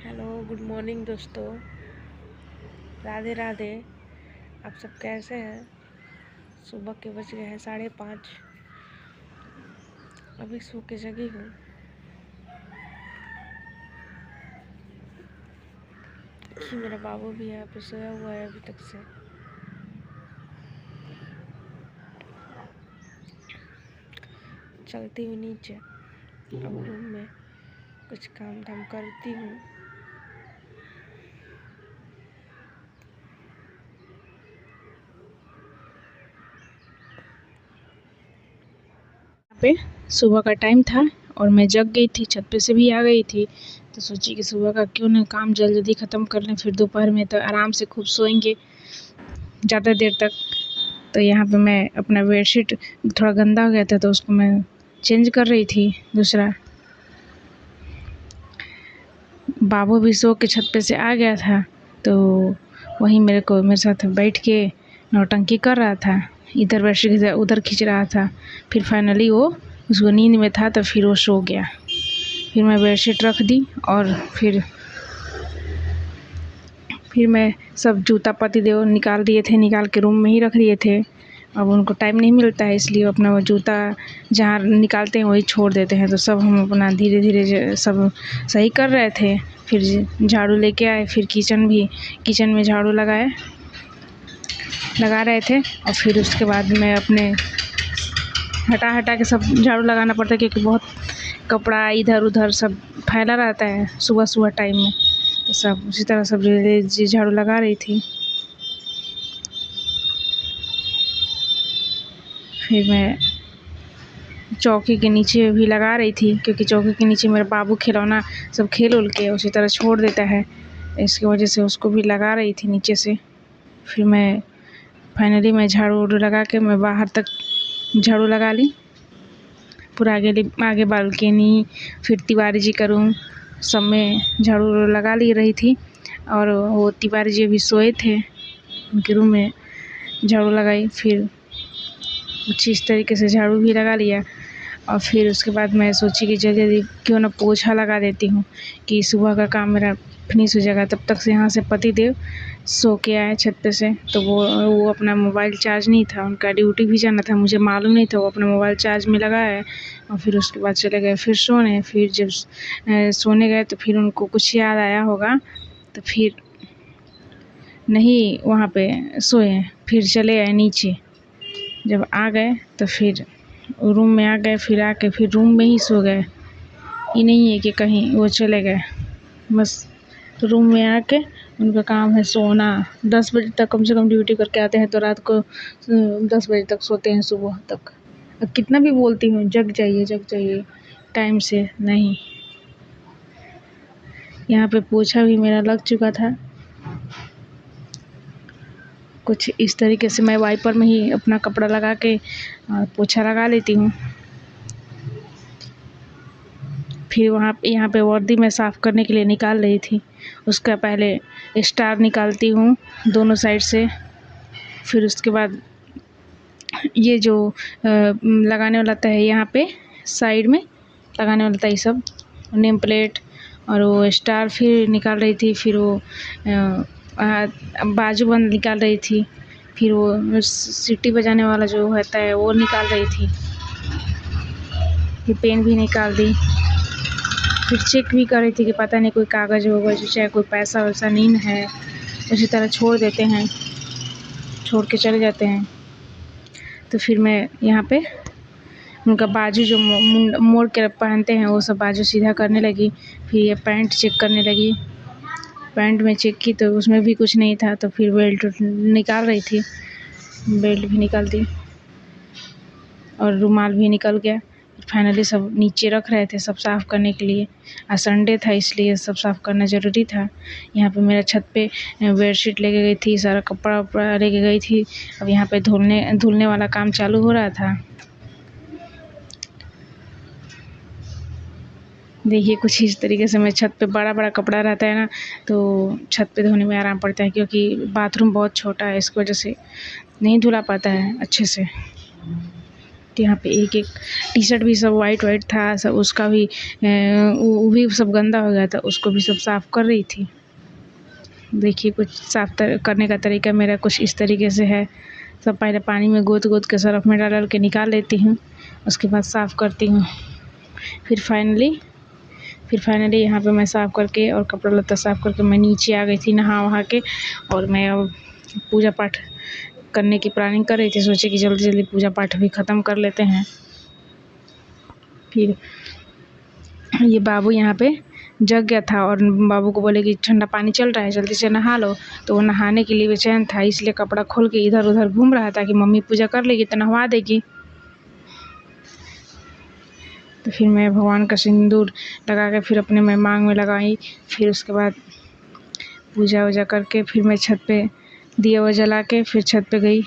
Hello, good morning दोस्तों। राधे राधे। आप सब कैसे हैं? सुबह के बज गए हैं 5:30। अभी सो के जगी हूँ। मेरा बाबू भी यहाँ पे सोया हुआ है अभी तक से। चलती हूँ नीचे, अब रूम में कुछ काम धाम करती हूँ। पे सुबह का टाइम था और मैं जग गई थी, छत पे से भी आ गई थी, तो सोची कि सुबह का क्यों ना काम जल्दी ख़त्म कर लें, फिर दोपहर में तो आराम से खूब सोएंगे ज़्यादा देर तक। तो यहाँ पे मैं अपना बेडशीट थोड़ा गंदा हो गया था तो उसको मैं चेंज कर रही थी। दूसरा बाबू भी सो के छत पे से आ गया था, तो वहीं मेरे साथ बैठ के नौटंकी कर रहा था, इधर बेडशीट उधर खींच रहा था। फिर फाइनली वो उसको नींद में था तो फिर वो सो गया। फिर मैं बेडशीट रख दी और फिर मैं सब जूता पत्ती देव निकाल दिए थे, निकाल के रूम में ही रख दिए थे। अब उनको टाइम नहीं मिलता है, इसलिए अपना वो जूता जहाँ निकालते हैं वही छोड़ देते हैं। तो सब हम अपना धीरे धीरे सब सही कर रहे थे। फिर झाड़ू लेके आए, फिर किचन में झाड़ू लगा रहे थे। और फिर उसके बाद मैं अपने हटा के सब झाड़ू लगाना पड़ता है, क्योंकि बहुत कपड़ा इधर उधर सब फैला रहता है सुबह सुबह टाइम में। तो सब उसी तरह सब झाड़ू लगा रही थी। फिर मैं चौकी के नीचे भी लगा रही थी, क्योंकि चौकी के नीचे मेरा बाबू खिलौना सब खेल उल के उसी तरह छोड़ देता है, इसकी वजह से उसको भी लगा रही थी नीचे से। फिर मैं फाइनली झाड़ू उड़ू लगा के मैं बाहर तक झाड़ू लगा ली, पूरा आगे बालकनी, फिर तिवारी जी का रूम, सब में झाड़ू लगा ली रही थी। और वो तिवारी जी अभी सोए थे, उनके रूम में झाड़ू लगाई। फिर कुछ इस तरीके से झाड़ू भी लगा लिया। और फिर उसके बाद मैं सोची कि जल्दी क्यों ना पोछा लगा देती हूँ, कि सुबह का काम मेरा फिनिश हो जाएगा। तब तक से यहाँ से पति देव सो के आए छत पे से, तो वो अपना मोबाइल चार्ज नहीं था, उनका ड्यूटी भी जाना था, मुझे मालूम नहीं था। वो अपना मोबाइल चार्ज में लगाए और फिर उसके बाद चले गए फिर सोने। फिर जब सोने गए तो फिर उनको कुछ याद आया होगा, तो फिर नहीं वहाँ पे सोए, फिर चले आए नीचे। जब आ गए तो फिर रूम में आ गए, फिर आके फिर रूम में ही सो गए। ये नहीं है कि कहीं वो चले गए, बस रूम में आके उनका काम है सोना। 10 बजे तक कम से कम ड्यूटी करके आते हैं, तो रात को 10 बजे तक सोते हैं सुबह तक। अब कितना भी बोलती हूँ जग जाइए टाइम से, नहीं। यहाँ पे पोछा भी मेरा लग चुका था। कुछ इस तरीके से मैं वाइपर में ही अपना कपड़ा लगा के पोछा लगा लेती हूँ। फिर यहाँ पे वर्दी मैं साफ़ करने के लिए निकाल रही थी, उसका पहले स्टार निकालती हूँ दोनों साइड से। फिर उसके बाद ये जो लगाने वाला था है, यहाँ पे साइड में लगाने वाला था ये सब नेम प्लेट और वो स्टार फिर निकाल रही थी। फिर वो बाजूबंद निकाल रही थी। फिर वो सीटी बजाने वाला जो होता है वो निकाल रही थी। फिर पेन भी निकाल दी। फिर चेक भी कर रही थी कि पता नहीं कोई कागज़ वगज चाहे कोई पैसा वैसा नहीं न है। उसी तरह छोड़ देते हैं, छोड़ के चले जाते हैं। तो फिर मैं यहाँ पे उनका बाजू जो मोड़ के पहनते हैं वो सब बाजू सीधा करने लगी। फिर ये पैंट चेक करने लगी, पैंट में चेक की तो उसमें भी कुछ नहीं था, तो फिर बेल्ट निकाल रही थी, बेल्ट भी निकाल दी और रुमाल भी निकल गया। फाइनली सब नीचे रख रहे थे सब साफ़ करने के लिए। आज संडे था इसलिए सब साफ़ करना ज़रूरी था। यहाँ पे मेरा छत पे बेडशीट लेके गई थी, सारा कपड़ा वपड़ा लेके गई थी। अब यहाँ पे धुलने वाला काम चालू हो रहा था। देखिए कुछ इस तरीके से मैं छत पे बड़ा कपड़ा रहता है ना, तो छत पे धोने में आराम पड़ता है, क्योंकि बाथरूम बहुत छोटा है, इस वजह से नहीं धुला पाता है अच्छे से। तो यहाँ पे एक एक टी शर्ट भी सब वाइट वाइट था, सब उसका भी वो भी सब गंदा हो गया था, उसको भी सब साफ़ कर रही थी। देखिए कुछ साफ़ करने का तरीका मेरा कुछ इस तरीके से है। सब पहले पानी में गोद गोद के सरफ में डाल के निकाल लेती हूँ, उसके बाद साफ़ करती हूँ। फिर फाइनली यहाँ पे मैं साफ़ करके और कपड़ा लत्ता साफ़ करके मैं नीचे आ गई थी नहा वहा के, और मैं अब पूजा पाठ करने की प्लानिंग कर रही थी। सोचे कि जल्दी जल्दी पूजा पाठ भी ख़त्म कर लेते हैं। फिर ये बाबू यहाँ पे जग गया था और बाबू को बोले कि ठंडा पानी चल रहा है, जल्दी से नहा लो। तो वो नहाने के लिए बेचैन था, इसलिए कपड़ा खोल के इधर उधर घूम रहा था कि मम्मी पूजा कर लेगी तो नहवा देगी। तो फिर मैं भगवान का सिंदूर लगा के फिर अपने मैं मांग में लगाई। फिर उसके बाद पूजा वूजा करके फिर मैं छत पे दिया हुआ जला के फिर छत पे गई।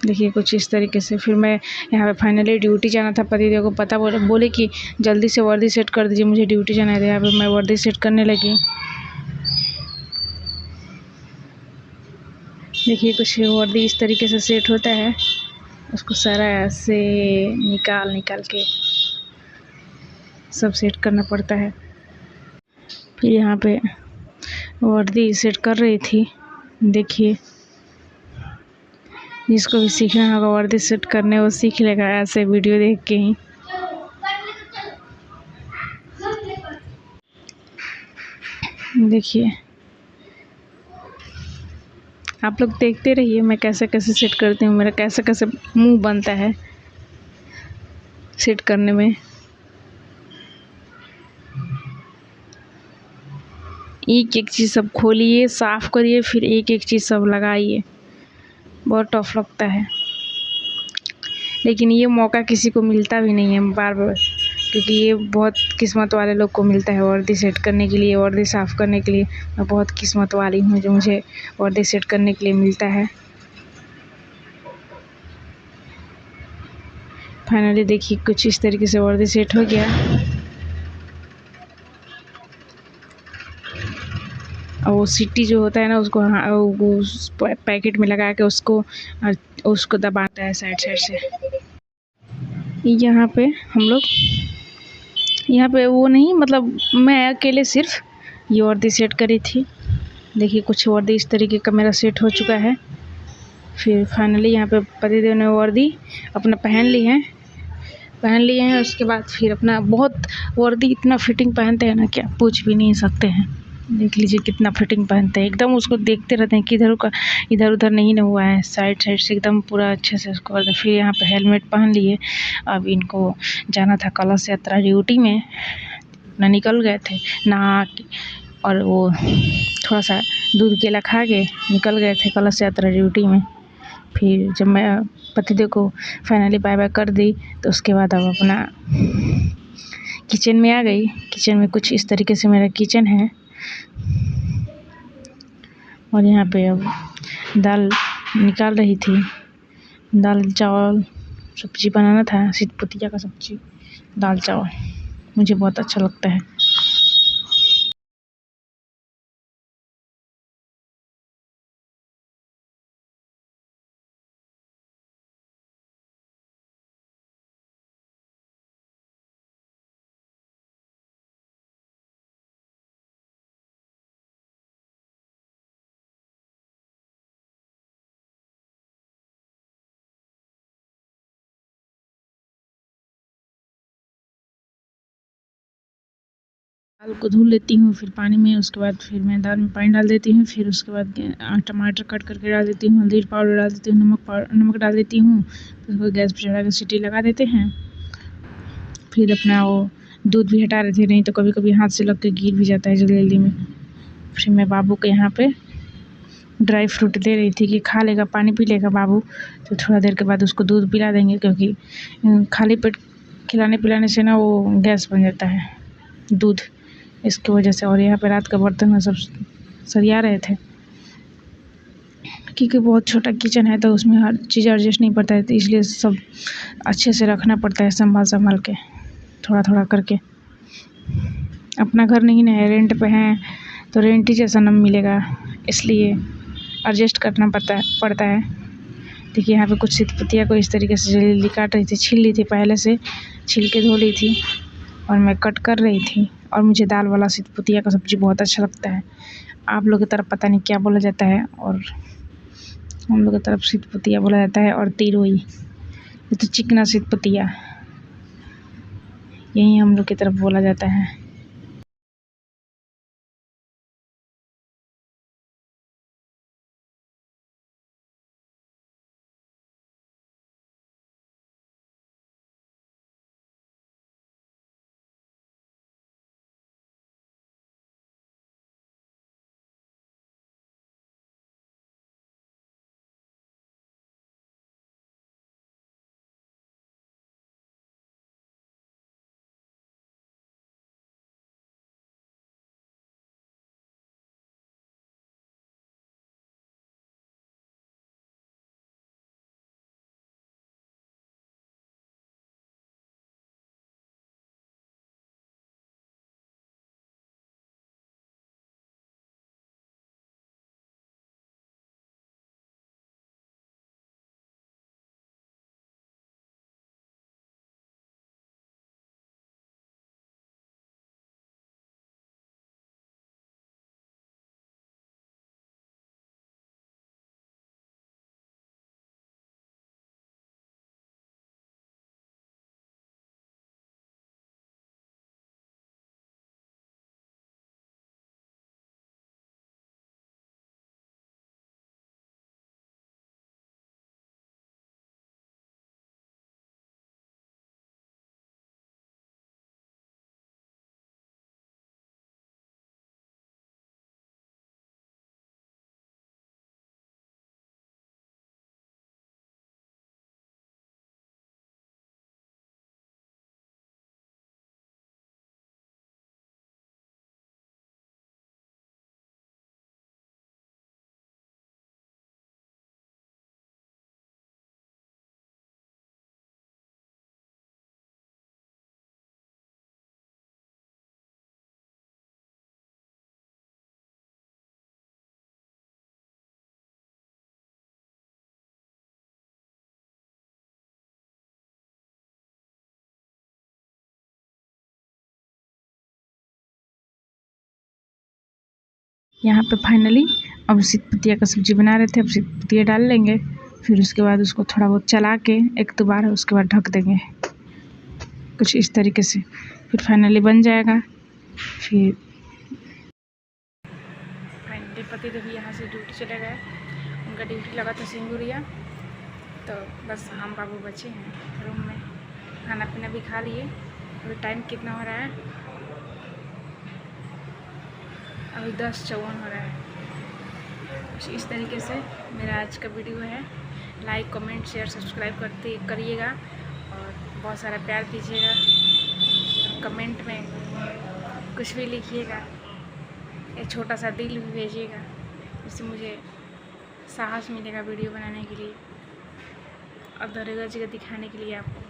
देखिए कुछ इस तरीके से फिर मैं यहाँ पे फाइनली ड्यूटी जाना था। पतिदेव को पता बोले कि जल्दी से वर्दी सेट कर दीजिए, मुझे ड्यूटी जाना है। यहाँ पे मैं वर्दी सेट करने लगी। देखिए कुछ वर्दी इस तरीके से सेट होता है, उसको सारा ऐसे निकाल के सब सेट करना पड़ता है। फिर यहाँ पे वर्दी सेट कर रही थी। देखिए जिसको भी सीखना होगा वर्दी सेट करने, वो सीख लेगा ऐसे वीडियो देख के ही। देखिए आप लोग देखते रहिए मैं कैसे कैसे सेट करती हूँ, मेरा कैसे कैसे मुंह बनता है सेट करने में। एक एक चीज़ सब खोलिए, साफ़ करिए, फिर एक एक चीज़ सब लगाइए। बहुत टफ लगता है, लेकिन ये मौका किसी को मिलता भी नहीं है बार बार, क्योंकि ये बहुत किस्मत वाले लोग को मिलता है वर्दी सेट करने के लिए, वर्दी साफ़ करने के लिए। मैं बहुत किस्मत वाली हूँ जो मुझे वर्दी सेट करने के लिए मिलता है। फाइनली देखिए कुछ इस तरीके से वर्दी सेट हो गया। और वो सीटी जो होता है ना, उसको उस पैकेट में लगा के उसको दबाता है साइड से। यहाँ पे हम लोग यहाँ पे वो नहीं, मतलब मैं अकेले सिर्फ ये वर्दी सेट करी थी। देखिए कुछ वर्दी इस तरीके का मेरा सेट हो चुका है। फिर फाइनली यहाँ पे पतिदेव ने वर्दी अपना पहन लिए हैं। उसके बाद फिर अपना बहुत वर्दी इतना फिटिंग पहनते हैं ना, क्या पूछ भी नहीं सकते हैं। देख लीजिए कितना फिटिंग पहनते हैं, एकदम उसको देखते रहते हैं कि इधर उधर नहीं ना हुआ है, साइड से एकदम पूरा अच्छे से उसको। फिर यहाँ पे हेलमेट पहन लिए। अब इनको जाना था कलश यात्रा ड्यूटी में, ना निकल गए थे नहा के, और वो थोड़ा सा दूध केला खा के निकल गए थे कलश यात्रा ड्यूटी में। फिर जब मैं पतिदेव को फाइनली बाय बाय कर दी, तो उसके बाद अब अपना किचन में आ गई। किचन में कुछ इस तरीके से मेरा किचन है, और यहाँ पे अब दाल निकाल रही थी। दाल चावल सब्जी बनाना था, सितपुतिया का सब्जी, दाल चावल मुझे बहुत अच्छा लगता है। दाल को धुल लेती हूँ फिर पानी में, उसके बाद फिर मैं दाल में पानी डाल देती हूँ। फिर उसके बाद टमाटर कट करके डाल देती हूँ, हल्दी पाउडर डाल देती हूँ, नमक डाल देती हूँ। फिर उसको गैस पर चढ़ा के सीटी लगा देते हैं। फिर अपना वो दूध भी हटा रहे थे, नहीं तो कभी कभी हाथ से लग के गिर भी जाता है जल्दी जल्दी में। फिर मैं बाबू को यहाँ पे ड्राई फ्रूट दे रही थी कि खा लेगा, पानी पी लेगा बाबू, तो थोड़ा देर के बाद उसको दूध पिला देंगे, क्योंकि खाली पेट खिलाने पिलाने से ना वो गैस बन जाता है दूध, इसकी वजह से। और यहाँ पे रात का बर्तन में सब सरिया रहे थे, क्योंकि बहुत छोटा किचन है तो उसमें हर चीज़ एडजस्ट नहीं पड़ता है, तो इसलिए सब अच्छे से रखना पड़ता है, संभाल के थोड़ा थोड़ा करके। अपना घर नहीं ना है, रेंट पे हैं, तो रेंट ही जैसा न मिलेगा, इसलिए एडजस्ट करना पड़ता है। देखिए यहाँ पे कुछ सितपतिया को इस तरीके से जल्दी काट रही थी, छील ली थी, पहले से छील के धो ली थी और मैं कट कर रही थी। और मुझे दाल वाला सितपतिया का सब्ज़ी बहुत अच्छा लगता है। आप लोग की तरफ पता नहीं क्या बोला जाता है, और हम लोग की तरफ सितपतिया बोला जाता है और तिरोई, ये तो चिकना सितपतिया, यही हम लोग की तरफ बोला जाता है। यहाँ पे फाइनली अब सितपतिया का सब्ज़ी बना रहे थे, अब सितपतिया डाल लेंगे, फिर उसके बाद उसको थोड़ा बहुत चला के 1-2 बार, उसके बाद ढक देंगे कुछ इस तरीके से, फिर फाइनली बन जाएगा। फिर फाइनली पति देव यहाँ से ड्यूटी चले गए, उनका ड्यूटी लगा था सिंगुरिया, तो बस हम बाबू बचे हैं रूम में, खाना पीना भी खा लिए। अभी टाइम कितना हो रहा है, अभी 10:54 हो रहा है। कुछ इस तरीके से मेरा आज का वीडियो है। लाइक, कमेंट, शेयर, सब्सक्राइब करिएगा और बहुत सारा प्यार दीजिएगा। कमेंट में कुछ भी लिखिएगा, एक छोटा सा दिल भी भेजिएगा, जिससे मुझे साहस मिलेगा वीडियो बनाने के लिए और दरेगा जगह दिखाने के लिए आपको।